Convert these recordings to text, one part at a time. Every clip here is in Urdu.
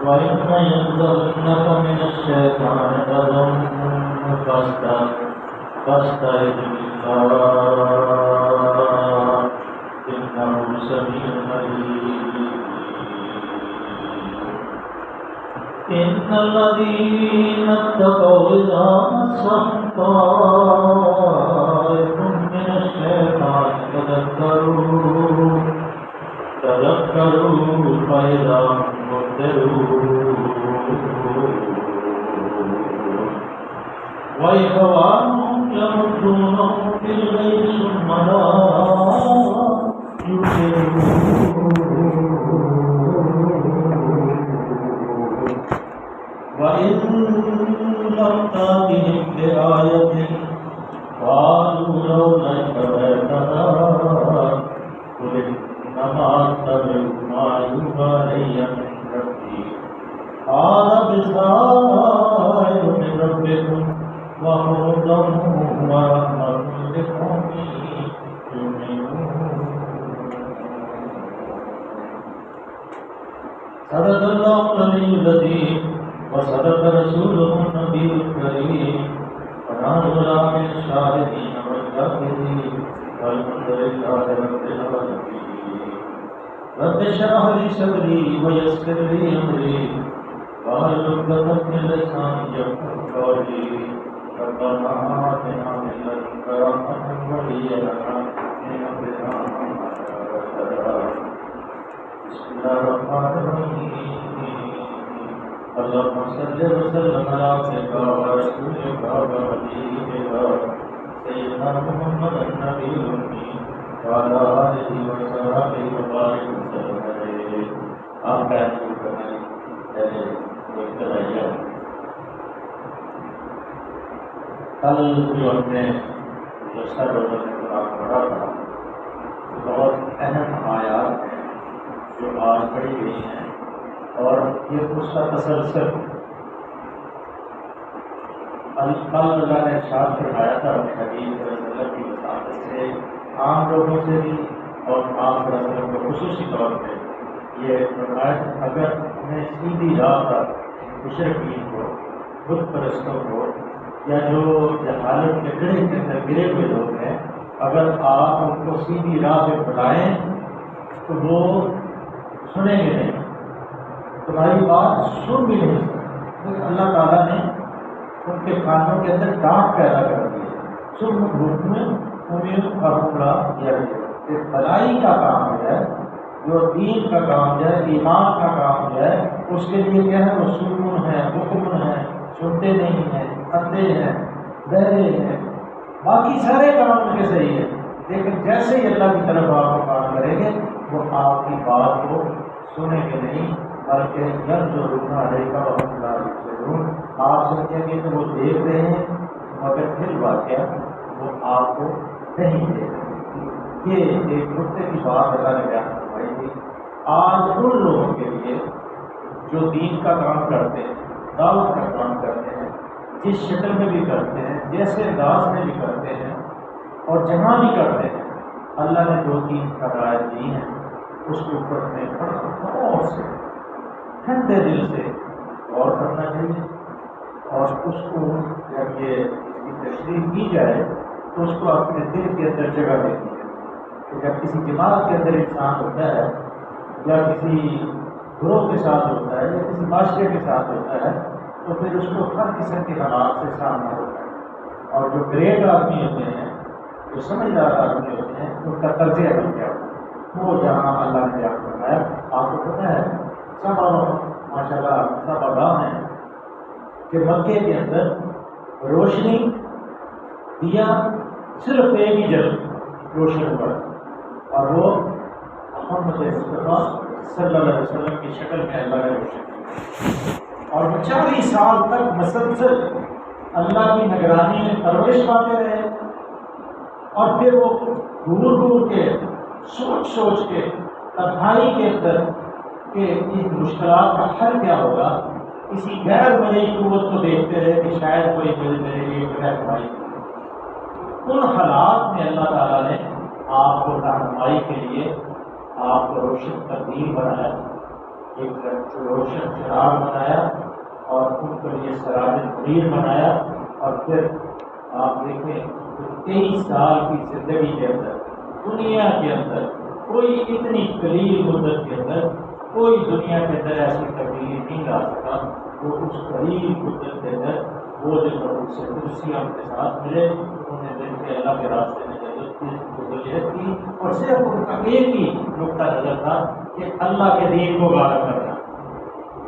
وَإِمَّا يَنزَغَنَّكَ مِنَ الشَّيْطَانِ نَزْغٌ فَاسْتَعِذْ بِاللَّهِ إِنَّهُ سَمِيعٌ عَلِيمٌ. إِنَّ الَّذِينَ اتَّقَوْا إِذَا مَسَّهُمْ طَائِفٌ مِّنَ الشَّيْطَانِ تَذَكَّرُوا فَإِذَا هُمْ مُبْصِرُونَ. وَإِخْوَانُهُمْ يَمُدُّونَهُمْ فِي الْغَيِّ ثُمَّ لَا يُقِرُّونَ. وَإِن لَّمْ تَأْتِهِمْ بِآيَةٍ قَالُوا لَوْلَا اتَّبَعْتَهَا قُلْ إِنَّمَا أَتَّبِعُ مَا يُوحَىٰ إِلَيَّ مِن رَّبِّي هَٰذَا بَصَائِرُ مِن رَّبِّكُمْ وَهُدًى وَرَحْمَةٌ لِّقَوْمٍ يُؤْمِنُونَ. صدق الله العلي العظيم وصدق رسوله النبي الكريم ونحن من الشاهدين والشاكرين والحمد لله رب العالمين. رب اشرح لي صدري ويسر لي امري واحلل عقدة من لساني يفقهوا قولي. ربنا آتنا من لدنك رحمة وهيئ لنا من أمرنا رشدا. بسم الله الرحمن الرحيم. اللهم صل وسلم على عبدك ورسولك وحبيبك سيدنا محمد النبي الأمي وعلى آله وصحبه وبارك وسلم عليه. آپ بیان کریں کل جو ہم نے سر روزہ قرآن پڑھا تھا بہت اہم آیات ہیں جو آج پڑھی گئی ہیں اور یہ اس کا تسلسل کل اللہ نے ارشاد فرمایا تھا اپنے حبیب صلی اللہ علیہ وسلم کی وساطت سے عام لوگوں سے بھی اور آپ صلی اللہ علیہ وسلم کو خصوصی طور پہ یہ فرمایا کہ اگر انہیں سیدھی راہ پر مشرکین کو بت پرستوں کو یا جو جہالت کے گڑھے کے اندر گرے ہوئے لوگ ہیں اگر آپ ان کو سیدھی راہ پہ بلائیں تو وہ سنیں گے نہیں، تمہاری بات سن بھی نہیں سکتے. اللہ تعالیٰ نے ان کے کانوں کے اندر ڈانٹ پیدا کر دی ہے. سن گھوٹ میں امید کا حکمرہ کیا گیا. بھلائی کا کام ہے جو دین کا کام ہے، ایمان کا کام ہے، اس کے لیے کیا ہے وہ سکون ہے، حکم ہے، سنتے نہیں ہیں، اندھے ہیں، بہرے ہیں، باقی سارے کام ان کے صحیح ہیں، لیکن جیسے ہی اللہ کی طرف آپ کو کام کریں گے وہ آپ کی بات کو سنیں گے نہیں، بلکہ جب جو رکنا رہے گا وہ آپ سمجھیں گے کہ وہ دیکھ رہے ہیں مگر پھر واقعہ وہ آپ کو نہیں دیکھ رہے. یہ ایک نقطے کی بات اللہ نے بیان کروائی تھی. آج ان لوگوں کے لیے جو دین کا کام کرتے ہیں، دعوت کا کام کرتے ہیں، جس شکل میں بھی کرتے ہیں، جیسے انداز میں بھی کرتے ہیں اور جہاں بھی کرتے ہیں، اللہ نے جو تین ہدایت دی ہیں اس کے اوپر میں غور سے ٹھنڈے دل سے غور کرنا چاہیے اور اس کو جب یہ تشریح کی جائے تو اس کو اپنے دل کے اندر جگہ دینی ہے. جب کسی جماعت کے اندر انسان ہوتا ہے یا کسی گروہ کے ساتھ ہوتا ہے یا کسی معاشرے کے ساتھ ہوتا ہے تو پھر اس کو ہر قسم کے حالات سے سامنا ہوتا ہے. اور جو گریٹ آدمی ہوتے ہیں، جو سمجھدار آدمی ہوتے ہیں، ان کا طرز عمل کیا ہوتا ہے وہ جہاں اللہ نے بیان فرمایا. آپ کو پتہ ہے سب ماشاء اللہ سب آگاہ ہیں کہ مکے کے اندر روشنی دیا صرف ایک ہی جگہ روشن ہوا اور وہ محمد مصطفیٰ صلی اللہ علیہ وسلم کی شکل میں اللہ نے روشن کی اور 40 سال تک مسلسل اللہ کی نگرانی میں پرورش پاتے رہے. اور پھر وہ دور دور کے سوچ کے تنہائی کے اندر کہ ان مشکلات کا حل کیا ہوگا کسی غیر مرئی قوت کو دیکھتے رہے کہ شاید کوئی میرے لیے رہنمائی. ان حالات میں اللہ تعالیٰ نے آپ کو رہنمائی کے لیے آپ کو روشن تقدیر بنایا، ایک روشن چراغ بنایا اور ان کے لیے سراج منیر بنایا. اور پھر آپ دیکھیں 23 سال کی زندگی کے اندر دنیا کے اندر کوئی اتنی قلیل مدت کے اندر کوئی دنیا کے اندر ایسی تبدیلی نہیں لا سکا. وہ اس قلیل مدت کے اندر وہ جو سے کرسی آپ کے ساتھ ملے، انہوں نے دل کے اللہ کے راستے میں جدوجہد کی اور صرف ان کا ایک ہی نقطہ نظر تھا کہ اللہ کے دین کو غالب کرنا،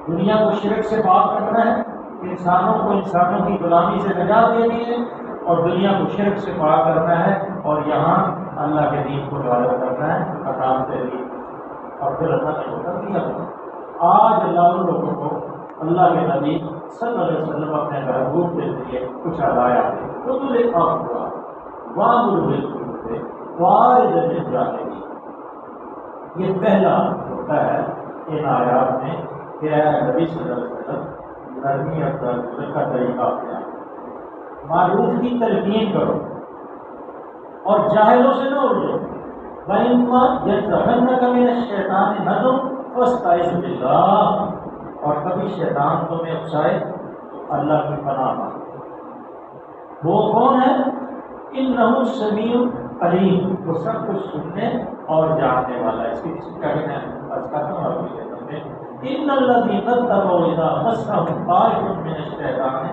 دنیا کو شرک سے پاک کرنا ہے، انسانوں کو انسانوں کی غلامی سے نجات دینی ہے اور دنیا کو شرک سے پاک کرنا ہے اور یہاں اللہ کے دین کو غالب کرنا ہے عطام تحریر. اور پھر اللہ نے حکم دیا. آج اللہ ان لوگوں کو اللہ کے نبی صلی اللہ علیہ وسلم اپنے محبوب کے ذریعے کچھ ہدایات دے. تو تجھے آپ ہوا وامر بالمعروف واعظ عن الجاہلین. یہ پہلا ہوتا ہے ان آیات میں کہ اے نبی صلی اللہ علیہ وسلم نرمی اور درگزر کا طریقہ اپنا، معروف کی تلقین کرو اور جاہلوں سے نہ الجھو. وَإِمَّا يَنزَغَنَّكَ مِنَ الشَّيْطَانِ نَزْغٌ فَاسْتَعِذْ بِاللَّهِ. اور کبھی شیطان تمہیں اکسائے تو اللہ کی پناہ مانگو. وہ کون ہے؟ اِنَّهُ السَّمِيعُ الْعَلِيمُ. وہ سب کچھ سننے اور جاننے والا ہے. اس کی کیا کہنا ہے آج کا ہم آپ کے میں إِنَّ الَّذِينَ اتَّقَوْا إِذَا مَسَّهُمْ طَائِفٌ مِّنَ الشَّيْطَانِ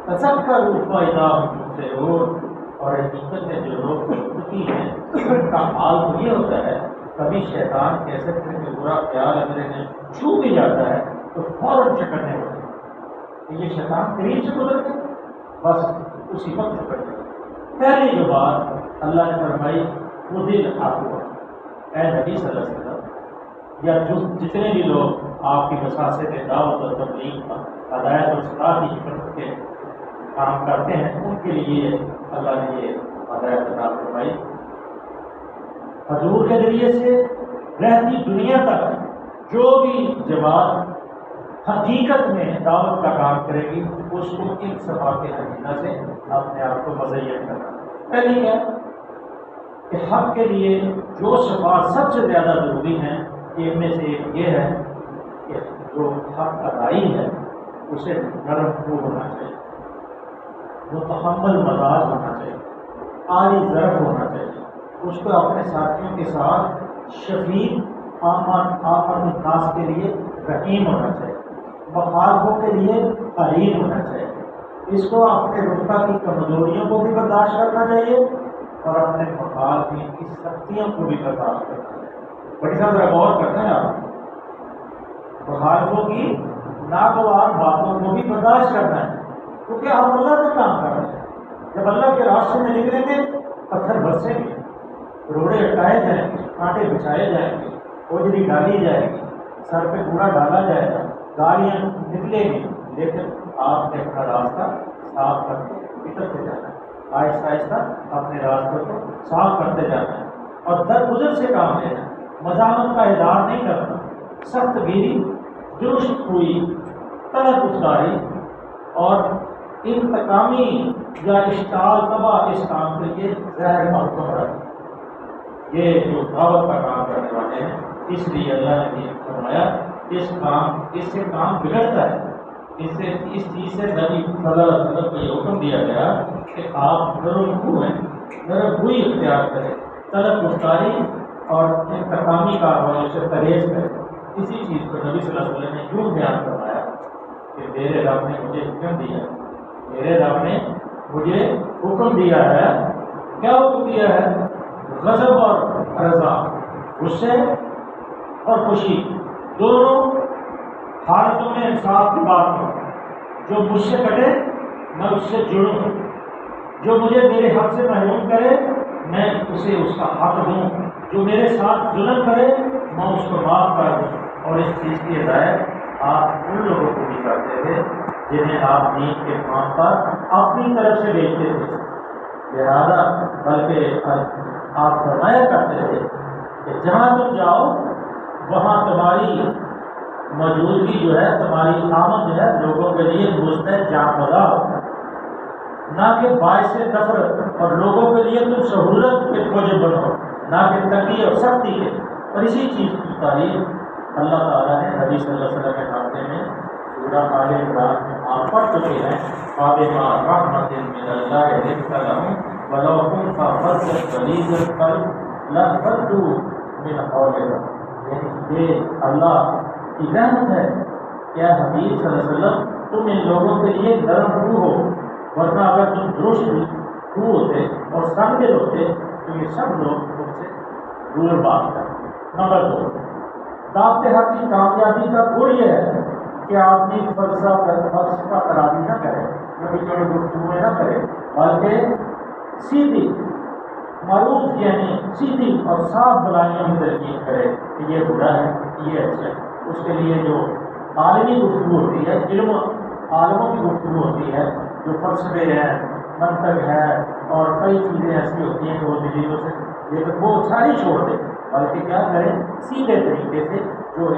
تَذَكَّرُوا فَإِذَا هُمْ مُبْصِرُونَ. اور حقیقت میں جو لوگ متقی ہیں ان کا حال تو یہ ہوتا ہے کبھی شیطان کہہ سکتے ہیں کہ برا خیال اگر انہیں چھو بھی جاتا ہے تو فوراً چکرنے ہوتے ہیں کہ یہ شیطان قریب سے گزر گئے، بس اسی وقت چکر گئے. پہلی جو بات اللہ نے فرمائی وہ دل آپ ہوا. اے نبی صلی اللہ علیہ وسلم یا جتنے بھی لوگ آپ کی مساجد میں دعوت اور تبلیغ کا ہدایت اور اصلاح کی خدمت کے کام کرتے ہیں ان کے لیے اللہ نے یہ ہدایت عطا فرمائی. حضور کے ذریعے سے رہتی دنیا تک جو بھی جماعت حقیقت میں دعوت کا کام کرے گی اس کو ان صفات حقیقہ سے اپنے آپ کو مزین کرنا. پہلی کیا کہ حق کے لیے جو صفات سب سے زیادہ ضروری ہیں ان میں سے ایک یہ ہے کہ جو حق ادائی ہے اسے نرم رو ہونا چاہیے، متحمل مزاج ہونا چاہیے، عالی ظرف ہونا چاہیے، اس کو اپنے ساتھیوں کے ساتھ شفیق آمن الناس کے لیے رحیم ہونا چاہیے، مخالفوں کے لیے حلیم ہونا چاہیے. اس کو اپنے رفقا کی کمزوریوں کو بھی برداشت کرنا چاہیے اور اپنے مخالفین کی سختیوں کو بھی برداشت کرنا چاہیے. بڑی زیادہ غور کرتے ہیں آپ مخالفوں کی ناگوار باتوں کو بھی برداشت کرنا ہے کیونکہ آپ اللہ کا کام کر رہے ہیں. جب اللہ کے راستے میں نکلیں گے پتھر برسیں گے، روڑے ہٹائے جائیں گے، کانٹے بچھائے جائیں گے، اوجری ڈالی جائے گی، سر پہ کوڑا ڈالا جائے گا، گاڑیاں نکلیں گی، لیکن آپ نے اپنا راستہ صاف کر کے نکلتے جانا ہے. آہستہ آہستہ اپنے راستے کو صاف کرتے جانا ہے اور درگزر سے کام لینا ہے. مزاحمت کا اظہار نہیں کرنا، سخت گیری، درست ہوئی، طلب افطاری اور انتقامی یا اشتعال تباہ اس کام کے لیے زہر کا حکم رکھنا. یہ جو دعوت کا کام کرنے والے ہیں اس لیے اللہ نے بھی فرمایا اس سے کام بگڑتا ہے. اس چیز سے نبی صلی اللہ علیہ وسلم کو یہ حکم دیا گیا کہ آپ نرم ہوئی اختیار کریں، طلب گفتاری اور انتقامی کارروائیوں سے پرہیز کریں. اسی چیز کو نبی صلی اللہ علیہ وسلم نے یوں بیان فرمایا کہ میرے رب نے مجھے حکم دیا، میرے رب نے مجھے حکم دیا ہے. کیا حکم دیا ہے؟ غضب اور رضا، غصے اور خوشی دونوں حالتوں میں انصاف کی بات ہو. جو مجھ سے کٹے میں اس سے جڑوں، جو مجھے میرے حق سے محروم کرے میں اسے اس کا حق دوں، جو میرے ساتھ ظلم کرے میں اس کو معاف کر دوں. اور اس چیز کی ہدایت آپ ان لوگوں کو بھی کرتے تھے جنہیں آپ دین کے کام پر اپنی طرف سے بھیجتے تھے. لہٰذا بلکہ آپ فرمایا کرتے تھے کہ جہاں تم جاؤ وہاں تمہاری موجودگی جو ہے، تمہاری آمد جو ہے لوگوں کے لیے دوست ہے جان فضا ہوتا ہے، نہ کہ باعث نفرت، اور لوگوں کے لیے تم سہولت کے موجب بنو، نہ کہ تنگی اور سختی کے۔ اور اسی چیز کی تعریف اللہ تعالیٰ نے نبی صلی اللہ علیہ وسلم کے خاتے میں سورہ آل عمران میں آپ پڑھ چکے ہیں، فَبِمَا رَحْمَةٍ مِّنَ اللَّهِ لِنتَ لَهُمْ وَلَوْ كُنتَ فَظًّا غَلِيظَ الْقَلْبِ لَانفَضُّوا مِنْ حَوْلِكَ۔ یعنی یہ اللہ کی رحمت ہے کہ اے حبیب صلی اللہ علیہ وسلم تم ان لوگوں کے لیے نرم روح ہو، ورنہ اگر تم درست روح ہوتے اور سنگ ہوتے تو یہ سب لوگ تم سے دور بات کرتے۔ نمبر 2، دعوت حق کی کامیابی کا گڑ یہ ہے کہ آدمی فلسفہ ترازی نہ کرے، کبھی چوڑی گفتگویں نہ کرے، بلکہ سیدھی معروف یعنی سیدھی اور صاف بلائیوں میں ترکیب کرے کہ یہ برا ہے یہ اچھا ہے۔ اس کے لیے جو عالمی گفتگو ہوتی ہے، علم عالموں کی گفتگو ہوتی ہے، جو فلسفے ہیں، منطق ہے اور کئی چیزیں ایسی ہوتی ہیں کہ وہ دلیلوں سے، لیکن وہ ساری چھوڑ دیں، بلکہ کیا کریں سیدھے طریقے سے جو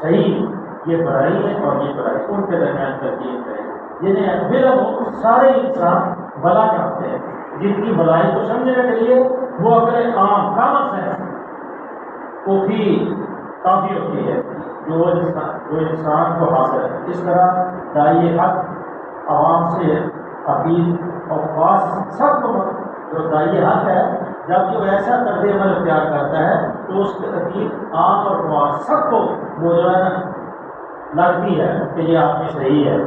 صحیح یہ برائی ہے اور یہ برائی ان کے درمیان ترکیب کریں، جنہیں بالکل سارے انسان بلا جانتے ہیں، جن کی بلائی کو سمجھنے کے لیے وہ اپنے عام کامن سینس کافی ہوتی ہے جو انسان کو حاصل ہے۔ اس طرح داعی حق عوام سے اپیل اور خاص سب کو، جو داعی حق ہے جب جو ایسا طرز عمل اختیار کرتا ہے تو اس کی اپیل عام اور خاص سب کو موجودہ لگتی ہے کہ یہ آدمی صحیح ہے،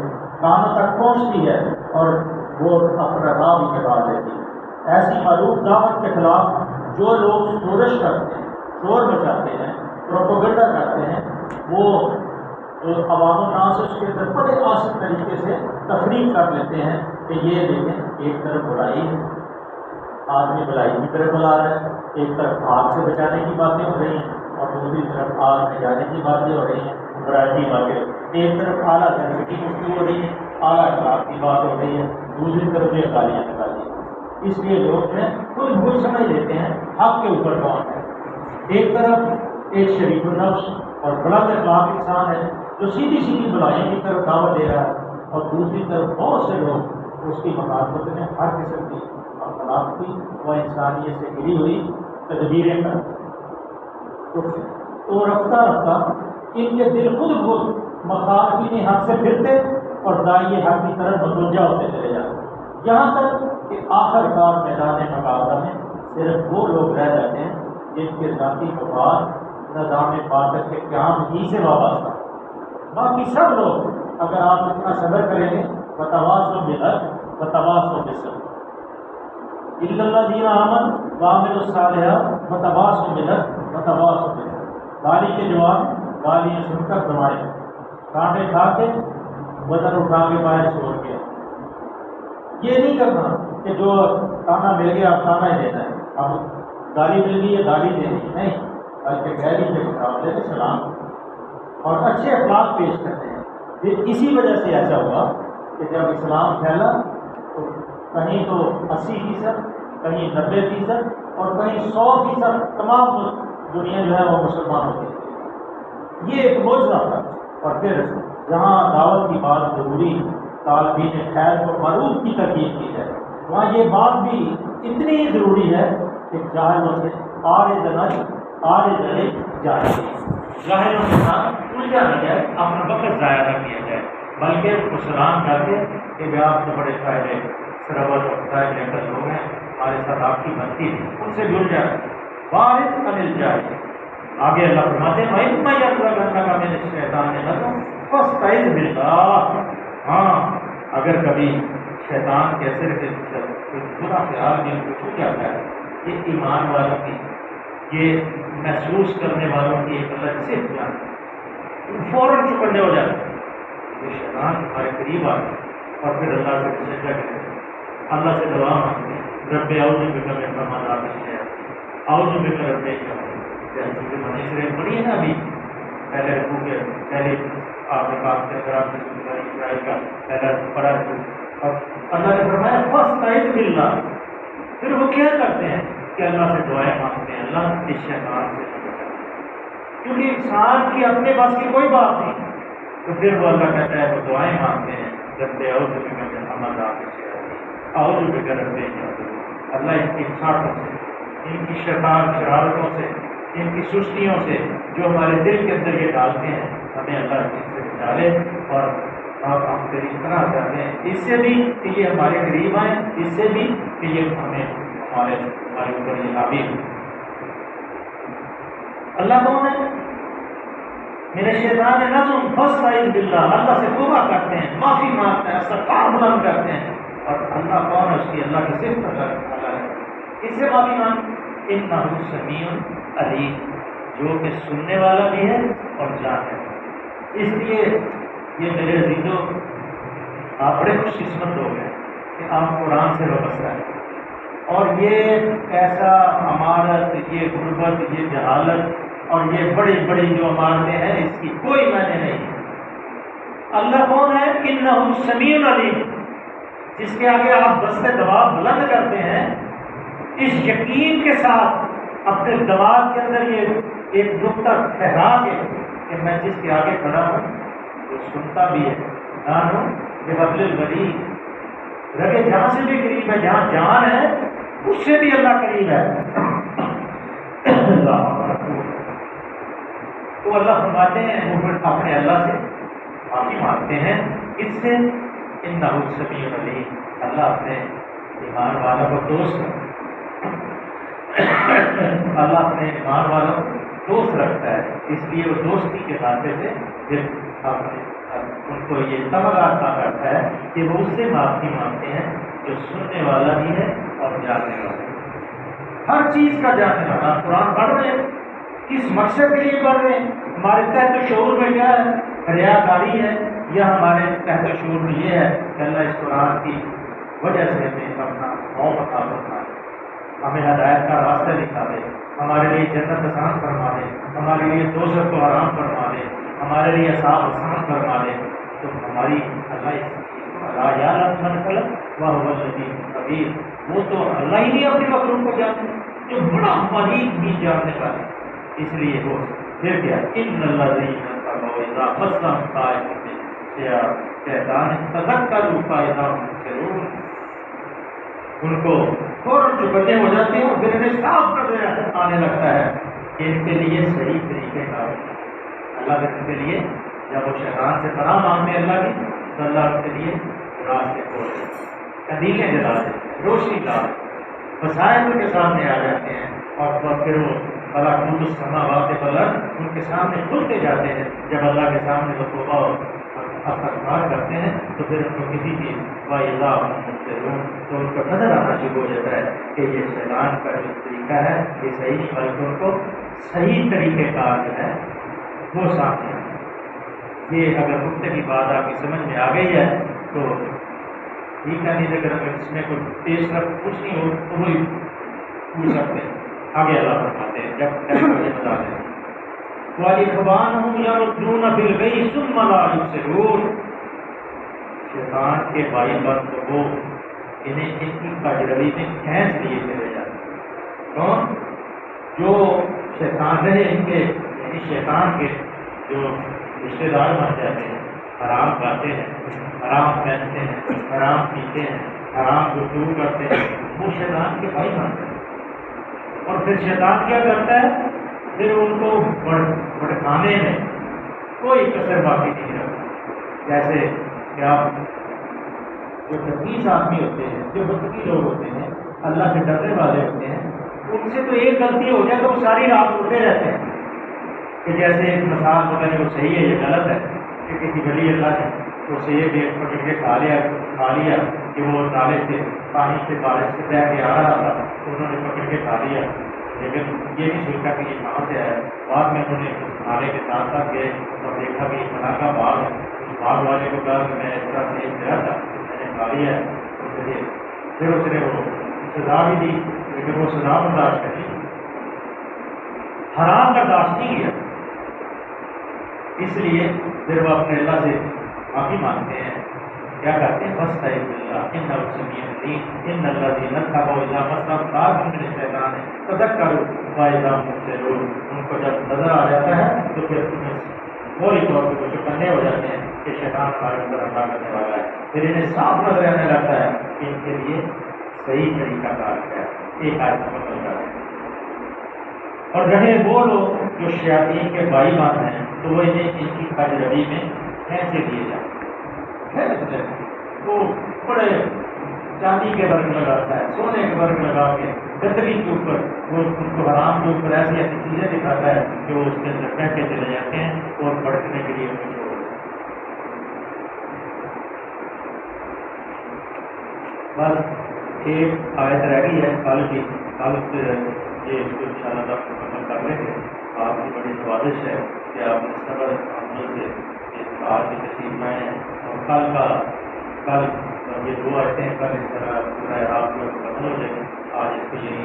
کانوں تک پہنچتی ہے اور وہ اپنا راہ بھی نکال لیتی ہے۔ ایسی معروف دعوت کے خلاف جو لوگ شورش کرتے ہیں، شور مچاتے ہیں، پروپیگنڈا کرتے ہیں، وہ عوام الناس اس کے اندر بڑے آسان طریقے سے تفریق کر لیتے ہیں کہ یہ دیکھیں ایک طرف برائی ہے، آدمی بلائی کی طرف بلا رہا ہے، ایک طرف آگ سے بچانے کی باتیں ہو رہی ہیں اور دوسری طرف آگ میں جانے کی باتیں ہو رہی ہیں، برائی کی باتیں، ایک طرف اعلیٰ درجے کی گفتگو ہو رہی ہے، اعلیٰ اخلاق کی بات ہو رہی ہے، دوسری طرف یہ گالیاں نکالی ہیں۔ اس لیے لوگ خود سمجھ لیتے ہیں حق کے اوپر کون ہے۔ ایک طرف ایک شریف النفس اور بلند اخلاق انسان ہے جو سیدھی سیدھی بلائیوں کی طرف دعوت دے رہا ہے، اور دوسری طرف بہت سے لوگ اس کی مخالفت میں ہر قسم کی اخلاق کی و انسانیت سے گری ہوئی تدبیریں کرتے ہیں۔ تو رفتہ رفتہ ان کے دل خود مخالفین حق سے پھرتے اور داعی حق کی طرف متوجہ ہوتے چلے جاتے، یہاں تک کہ آخر کار میدان مقابلہ میں صرف وہ لوگ رہ جاتے ہیں جن کے ذاتی مفاد نظام باطل کے قیام ہی سے وابستہ۔ باقی سب لوگ اگر آپ اتنا صبر کریں گے وتواصوا بالحق وتواصوا بالصبر، الا الذین آمنوا وعملوا الصالحات وتواصوا بالحق وتواصوا بالصبر۔ گالی کے جواب گالیاں سن کر تمہارے کانٹے کھا کے بدن اٹھا کے باہر چھوڑ کے، یہ نہیں کرنا کہ جو کھانا مل گیا آپ کھانا ہی دینا ہے، اب گالی مل گئی ہے گالی دینی نہیں، بلکہ گالی کے مقابلے میں سلام اور اچھے اخلاق پیش کرتے ہیں۔ پھر اسی وجہ سے ایسا ہوا کہ جب اسلام پھیلا تو کہیں تو 80%، کہیں 90% اور کہیں 100% تمام دنیا جو ہے وہ مسلمان ہوتی ہے۔ یہ ایک معجزہ تھا۔ اور پھر جہاں دعوت کی بات ضروری طالبین خیر کو معروف کی ترغیب کی جائے، وہاں یہ بات بھی اتنی ضروری ہے کہ جاہلوں سے جاہلوں کے ساتھ الجھا نہ جائے، اپنا وقت ضائع نہ کیا جائے، بلکہ وہ سلام کرتے کہ بھی آپ کو بڑے فائدے سربت اور فائد لے کر لوگ ہیں، ہمارے ساتھ آپ کی بنتی ہے، ان سے جڑ جائے، وارث انل جائے۔ آگے اللہ فرماتے ہیں وَإِمَّا يَنزَغَنَّكَ مِنَ الشَّيْطَانِ نَزْغٌ فَاسْتَعِذْ بِاللَّهِ۔ ہاں اگر کبھی شیطان کے اثر کے برا خیال دل کو چھو جاتا ہے، یہ ایمان والوں کی، یہ محسوس کرنے والوں کی ایک الگ صفت جانتے ہیں، فوراً چکنے ہو جاتے ہیں، یہ شیطان ہمارے قریب آتے ہیں اور پھر اللہ سے سجدہ کرتے ہیں، اللہ سے دعا مانگتے ہیں، رب اعوذ بک من همزات الشیاطین، اعوذ بک رب جیسے کہ منیسرے پڑھی ہے نا ابھی پہلے رکوع کے پہلے آپ نے کہا کہ اگر آپ نے اسرائیل کا پہلا پڑھا اور اللہ نے فرمایا فاستعذ باللہ، پھر وہ کیا کرتے ہیں کہ اللہ سے دعائیں مانگتے ہیں، اللہ اس شیطان سے کیونکہ انسان کی اپنے پاس کی کوئی بات نہیں، تو پھر وہ اللہ کہتا ہے وہ دعائیں مانگتے ہیں ربے اور محمد اور اللہ ان کی چھاٹوں سے، ان کی شیطان شرارتوں سے، ان کی سستیوں سے جو ہمارے دل کے اندر یہ ڈالتے ہیں، ہمیں اللہ ان سے بچا لے، اور ہم قریب کرنا چاہتے ہیں اس سے بھی کہ یہ ہمارے قریب آئیں، اس سے بھی کہ یہ ہمیں ہمارے اوپر یہ حاوی ہو۔ اللہ کون ہے؟ میرے شیطان نظم فاستعذ باللہ، اللہ سے توبہ کرتے ہیں، معافی مانگتے ہیں، استغفار بلند کرتے ہیں، اور اللہ کون ہے؟ اس کی اللہ کی صفت اللہ ہے، اس سے معافی مانگ، انہ سمیع علیم، جو کہ سننے والا بھی ہے اور جاننے والا۔ اس لیے یہ میرے عزیزوں، آپ بڑے خوش قسمت لوگ ہیں کہ آپ قرآن سے وابستہ ہیں، اور یہ ایسا عمارت، یہ غربت، یہ جہالت اور یہ بڑی بڑی جو عمارتیں ہیں اس کی کوئی معنی نہیں۔ اللہ کون ہے؟ انہ سمیع علیم، جس کے آگے آپ دست دباغ بلند کرتے ہیں اس یقین کے ساتھ اپنے دماغ کے اندر یہ ایک نقطہ ٹھہرا کے کہ میں جس کے آگے کھڑا ہوں وہ سنتا بھی ہے، جان ہوں یہ حبل الورید، رگے جہاں سے بھی قریب ہے، جہاں جان ہے اس سے بھی اللہ قریب ہے۔ تو اللہ فرماتے ہیں وہ پھر اپنے اللہ سے معافی مانگتے ہیں، اس سے انہ سمیع علیم، اللہ اپنے ایمان والوں کو دوست اللہ اپنے ایمان والوں کو دوست رکھتا ہے، اس لیے وہ دوستی کے ناطے سے پھر ان کو یہ تمغہ عطا کرتا ہے کہ وہ اس سے معافی مانگتے ہیں جو سننے والا بھی ہے اور جاننے والا ہے، ہر چیز کا جاننے والا۔ قرآن پڑھ رہے ہیں، کس مقصد کے لیے پڑھ رہے ہیں؟ ہمارے تحت شعور میں کیا ہے؟ ریاکاری ہے، یا ہمارے تحت شعور میں یہ ہے کہ اللہ اس قرآن کی وجہ سے ہمیں اپنا موقع عطا فرمائے، ہمیں ہدایت کا راستہ دکھا دے، ہمارے لیے جنت آسان فرما دے، ہمارے لیے دوزخ کو حرام فرما دے، ہمارے لیے عذاب آسان فرما دے۔ تو ہماری اللہ اس لا یعلم من خلق وهو اللطیف الخبیر، وہ تو اللہ ہی نہیں اپنی مخلوق کو جانتے جو بڑا محیط بھی جاننے والا ہے، اس لیے وہ پھر کیا ان الذین تقوا اذا مسهم طائف شیطان تذکروا فاذا هم مبصرون، ان کو فوراً چکنے ہو جاتے ہیں اور پھر انہیں صاف نظر آنے لگتا ہے کہ ان کے لیے صحیح طریقے کا اللہ ان کے لیے جب وہ شیطان سے پناہ مانگتے ہیں اللہ کی، تو اللہ ان کے لیے راستے کھول دیتے ہیں، قندیلیں جلا دیتے ہیں، روشنی ڈال دیتے ہیں، مسائل ان کے سامنے آ جاتے ہیں، اور پھر وہ بلا خود السماوات والارض ان کے سامنے کھلتے جاتے ہیں۔ جب اللہ کے سامنے وہ توبہ اور استغفار کرتے ہیں تو پھر ان کو کسی چیز وَإِذَا هُمْ مُبْصِرُونَ، تو ان کو نظر آنا شروع ہو جاتا ہے کہ یہ شیطان کا جو طریقہ ہے یہ صحیح نہیں، بلکہ ان کو صحیح طریقہ کار جو ہے وہ سامنے آتا ہے۔ یہ اگر نقطے کی بات آپ کی سمجھ میں آ گئی ہے تو ٹھیک ہے، نہیں اگر اس میں کوئی تیز رفت کچھ نہیں ہو تو وہی پوچھ سکتے ہیں۔ آگے اللہ فرماتے ہیں جب مجھے بتا دیں وَإِخْوَانُهُمْ يَرُدُّونَ فِي الْغَيِّ ثُمَّ لَا يُبْصِرُونَ، شیطان کے بھائی بند تو وہ انہیں ان کی کاجروی میں کھینچ لیے چلے جاتے ہیں۔ کون؟ جو شیطان رہے ان کے، یعنی شیطان کے جو رشتے دار بن جاتے ہیں، حرام کھاتے ہیں، حرام پہنتے ہیں، حرام پیتے ہیں، حرام گفتگو کرتے ہیں، وہ شیطان کے بھائی بنتے ہیں۔ اور پھر شیطان کیا کرتا ہے؟ پھر ان کو بھڑکانے میں کوئی کسر باقی نہیں رکھتا۔ جیسے کہ آپ جو بدتمیز آدمی ہوتے ہیں، جو بدتمیز لوگ ہوتے ہیں، اللہ سے ڈرنے والے ہوتے ہیں، ان سے تو ایک غلطی ہو جائے تو وہ ساری رات اٹھتے رہتے ہیں کہ جیسے ایک مثال پتہ نہیں وہ صحیح ہے یا غلط ہے کہ کسی ولی اللہ نے تو اسے یہ بھی پکڑ کے کھا لیا کہ وہ نالے سے پانی سے بارش سے بہہ کے آ رہا تھا تو انہوں نے پکڑ کے کھا لیا، لیکن یہ نہیں سوچا کہ یہ کہاں سے آیا۔ بعد میں انہوں نے اس نالے کے ساتھ ساتھ گئے اور دیکھا کہ یہ فلاں کا باغ ہے، اس باغ والے کو کہا کہ میں اس طرح سے ایک گیا تھا، میں نے کھا لیا ہے، پھر اس نے وہ سزا بھی دی، لیکن وہ سزا برداشت کری، حرام برداشت نہیں کیا، اس لیے پھر وہ اپنے اللہ سے معافی مانگتے ہیں کیا کرتے ہیں بس ان الذین اتقوا اذا مسهم طائف من الشیطان تذکروا فاذا هم مبصرون، ان کو جب نظر آ جاتا ہے تو پھر فوری طور پہ وہ چکنے ہو جاتے ہیں کہ شیطان ہمارے اوپر حملہ کرنے والا ہے، پھر انہیں صاف نظر آنے لگتا ہے کہ ان کے لیے صحیح طریقہ کار کیا ہے، ایک آیت مکمل کر ہے۔ اور رہے وہ لوگ جو شیاطین کے بائی مان ہیں تو وہ انہیں ان کی کامیابی میں کیسے دیے جاتے ہیں، وہ بڑے چاندی کے برگ لگاتا ہے، سونے کے برگ لگا کے گدری کے اوپر وہ ان کو حرام کے اوپر ایسی ایسی چیزیں دکھاتا ہے کہ وہ اس کے اندر کہہ کے چلے جاتے ہیں اور بھڑکنے کے لیے ان کو چھوڑ دیتے ہیں۔ بس ایک آیت رہ گئی ہے کل کی، کل یہ اس کو ان شاء اللہ مکمل کر لیں گے۔ آپ کی بڑی نوازش ہے کہ آپ اس صبر عمل سے آج کی تشریف لائے ہیں، اور کل یہ دو آیتیں ہیں، کل اس طرح پورا آپ کو مکمل ہو جائے گی۔ آج اس کو یہی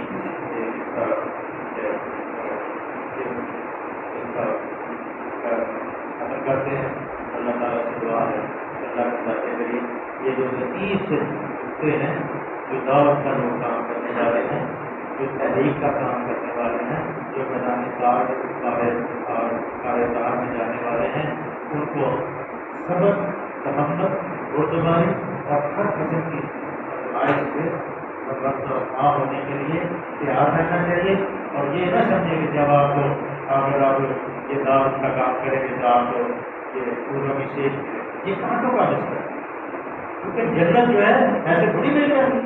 ختم کرتے ہیں۔ اللہ تعالیٰ سے دعا ہے اللہ کے ذات کے ذریعے یہ جو لطیف سے نقطے ہیں، جو دعوت کا لوگ کام کرنے والے ہیں، جو تحریک کا کام کرنے والے ہیں، جو میدان کار اور کارکار میں جانے والے ہیں، ان کو صبر، تحمل، بردباری اور ہر قسم کی آزمائش سے معاف ہونے کے لیے تیار رہنا چاہیے، اور یہ نہ سمجھے کہ جب آپ کو اگر آپ یہ دعوت کا کام کریں گے تو آپ کو یہ پورا وشیش یہ کانٹوں کا رشتہ ہے، کیونکہ جنت جو ہے ایسے تھوڑی مل جائے گی،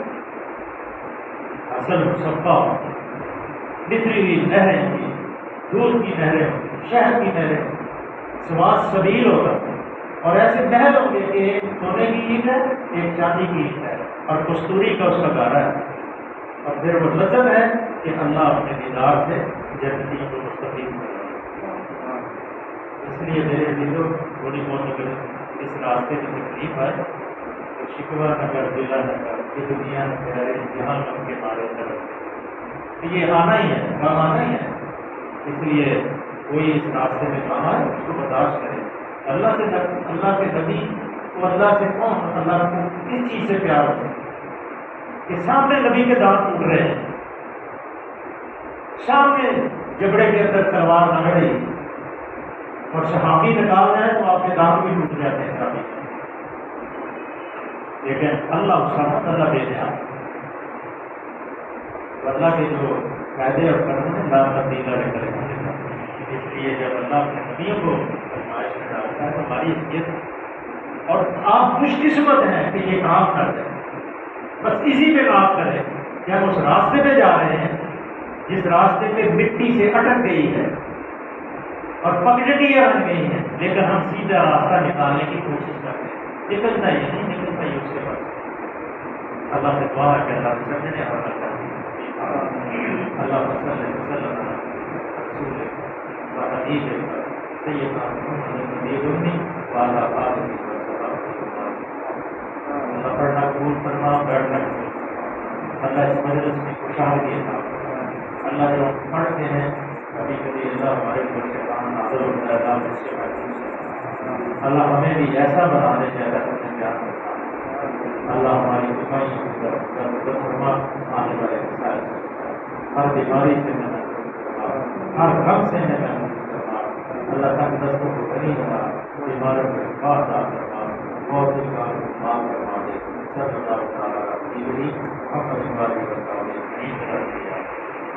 اصل مصفا بکھری ہوئی نہریں کی، دودھ کی نہریں، شہد کی نہریں، سواد سبیل ہوگا، اور ایسے محل ہوں گے کہ ایک سونے کی اینٹ ہے، ایک چاندی کی اینٹ ہے، اور کستوری کا اس کا گارا ہے، اور پھر وہ لذت ہے کہ اللہ اپنے دیدار سے جنتی کو مستفید کرے۔ اس لیے میرے دلوں تھوڑی بہت اگر اس راستے میں تکلیف ہے تو شکوہ نہ کر، دلا نہ کر، یہ دنیا میں پیارے جہاں ہم کے مارے طرف یہ آنا ہی ہے، کام آنا ہی ہے، اس لیے کوئی اس راستے میں کام ہے اس کو برداشت کرے۔ اللہ سے اللہ کے نبی کو اللہ سے کون اللہ کو کس چیز سے پیار ہو کہ سامنے نبی کے دانت ٹوٹ رہے ہیں، سامنے جبڑے کے اندر تلوار نہ گڑی اور صحابی نکال رہے ہیں تو آپ کے دانت بھی ٹوٹ جاتے ہیں صحابی، لیکن اللہ اسامت اللہ دے دیا، اللہ کے جو قاعدے اور قانون ہیں لا تبدیل لکلمات، اس لیے جب اللہ اپنے نبیوں کو آزمائش میں ڈالتا ہے تو ہماری حیثیت، اور آپ خوش قسمت ہیں کہ یہ کام کر رہے ہیں، بس اسی پہ بات کریں کہ ہم اس راستے پہ جا رہے ہیں جس راستے پہ مٹی سے اٹک گئی ہے اور پگڈنڈیاں بن گئی ہیں، لیکن ہم سیدھا راستہ نکالنے کی کوشش کرتے ہیں، نکلتا ہی نہیں، نکلتا ہی اس کے پاس۔ اللہ سے دعا ہے کہ اللہ سے سمجھنے اور اللہ صلی اللہ علیہ وسلم رسول وحبیب سیدنا محمد نبی المی وعلی آلہ وصحبہ۔ اللہ پڑھنا قبول فرما، بیٹھنا قبول فرما، اللہ اس مجلس میں خوشحالی عطا فرما۔ اللہ جو ہم پڑھتے ہیں کبھی کبھی اللہ ہمارے اوپر سے کام نازل ہوتا ہے، اللہ اس سے محفوظ کرنا، اللہ ہمیں بھی ایسا بنا دے جیسا ہمیں بیان کرنا، اللہ ہماری بیماریوں کی طرف فرما، آنے والے مسائل سے ہر بیماری سے محفوظ فرما، ہر غم سے محفوظ فرما، اللہ تک دستوں کو غنی بنا، بیماروں کو شفا عطا فرما، موت کی کار کو معاف فرما دے، سب اللہ تعالیٰ کی محمد